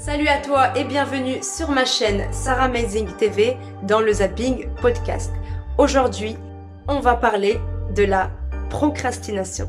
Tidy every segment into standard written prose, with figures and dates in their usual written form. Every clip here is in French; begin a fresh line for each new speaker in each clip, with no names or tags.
Salut à toi et bienvenue sur ma chaîne Sarah Amazing TV dans le Zapping Podcast. Aujourd'hui, on va parler de la procrastination.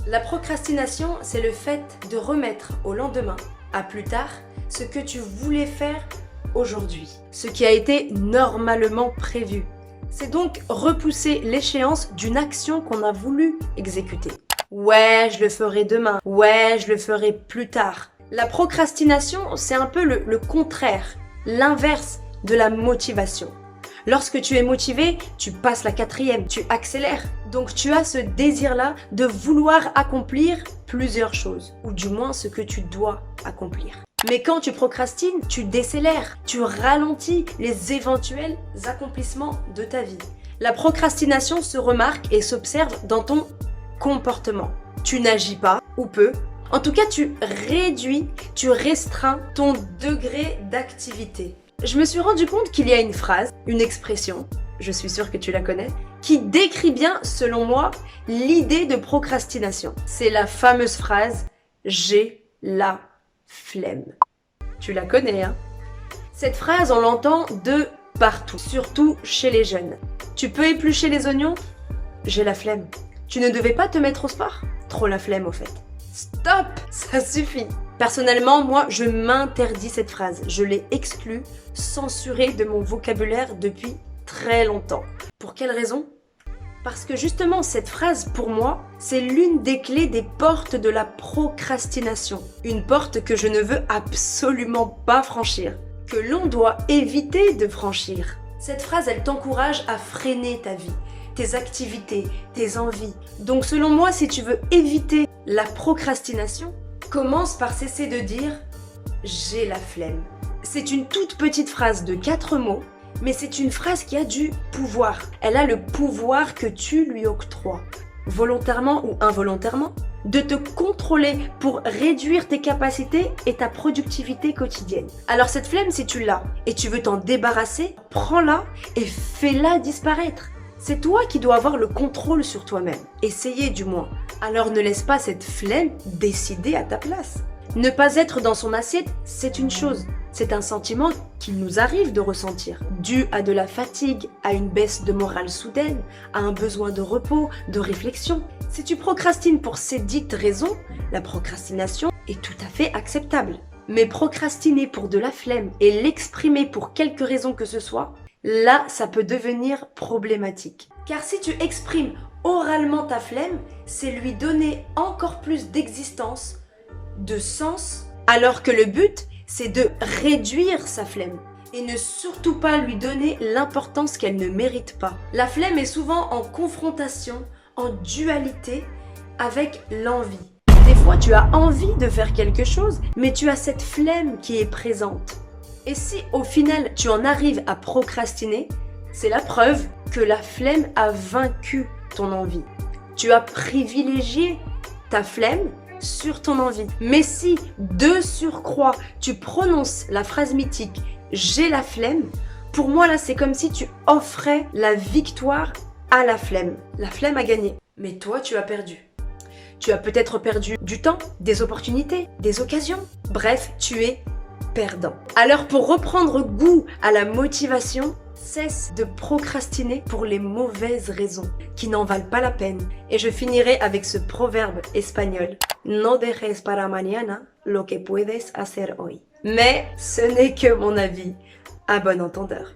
La procrastination, c'est le fait de remettre au lendemain, à plus tard, ce que tu voulais faire aujourd'hui, ce qui a été normalement prévu. C'est donc repousser l'échéance d'une action qu'on a voulu exécuter. Ouais, je le ferai demain. Ouais, je le ferai plus tard. La procrastination, c'est un peu le contraire, l'inverse de la motivation. Lorsque tu es motivé, tu passes la 4e, tu accélères. Donc tu as ce désir-là de vouloir accomplir plusieurs choses, ou du moins ce que tu dois accomplir. Mais quand tu procrastines, tu décélères, tu ralentis les éventuels accomplissements de ta vie. La procrastination se remarque et s'observe dans ton comportement. Tu n'agis pas, ou peu. En tout cas, tu réduis, tu restreins ton degré d'activité. Je me suis rendu compte qu'il y a une phrase, une expression, je suis sûre que tu la connais, qui décrit bien, selon moi, l'idée de procrastination. C'est la fameuse phrase « j'ai la flemme ». Tu la connais, hein? Cette phrase, on l'entend de partout, surtout chez les jeunes. Tu peux éplucher les oignons? J'ai la flemme. Tu ne devais pas te mettre au sport? Trop la flemme au fait. Stop! Ça suffit. Personnellement, moi, je m'interdis cette phrase. Je l'ai exclue, censurée de mon vocabulaire depuis très longtemps. Pour quelle raison? Parce que justement, cette phrase, pour moi, c'est l'une des clés des portes de la procrastination. Une porte que je ne veux absolument pas franchir, que l'on doit éviter de franchir. Cette phrase, elle t'encourage à freiner ta vie, tes activités, tes envies. Donc selon moi, si tu veux éviter la procrastination, commence par cesser de dire « j'ai la flemme ». C'est une toute petite phrase de 4 mots, mais c'est une phrase qui a du pouvoir. Elle a le pouvoir que tu lui octroies, volontairement ou involontairement, de te contrôler pour réduire tes capacités et ta productivité quotidienne. Alors cette flemme, si tu l'as et tu veux t'en débarrasser, prends-la et fais-la disparaître. C'est toi qui dois avoir le contrôle sur toi-même. Essayer du moins. Alors ne laisse pas cette flemme décider à ta place. Ne pas être dans son assiette, c'est une chose. C'est un sentiment qu'il nous arrive de ressentir, dû à de la fatigue, à une baisse de morale soudaine, à un besoin de repos, de réflexion. Si tu procrastines pour ces dites raisons, la procrastination est tout à fait acceptable. Mais procrastiner pour de la flemme et l'exprimer pour quelque raison que ce soit, là, ça peut devenir problématique. Car si tu exprimes oralement ta flemme, c'est lui donner encore plus d'existence, de sens, alors que le but, c'est de réduire sa flemme et ne surtout pas lui donner l'importance qu'elle ne mérite pas. La flemme est souvent en confrontation, en dualité avec l'envie. Des fois, tu as envie de faire quelque chose, mais tu as cette flemme qui est présente. Et si au final, tu en arrives à procrastiner, c'est la preuve que la flemme a vaincu ton envie. Tu as privilégié ta flemme sur ton envie. Mais si, de surcroît, tu prononces la phrase mythique « j'ai la flemme », pour moi là, c'est comme si tu offrais la victoire à la flemme. La flemme a gagné, mais toi, tu as perdu. Tu as peut-être perdu du temps, des opportunités, des occasions. Bref, tu es perdant. Alors pour reprendre goût à la motivation, cesse de procrastiner pour les mauvaises raisons qui n'en valent pas la peine. Et je finirai avec ce proverbe espagnol. No dejes para mañana lo que puedes hacer hoy. Mais ce n'est que mon avis. À bon entendeur.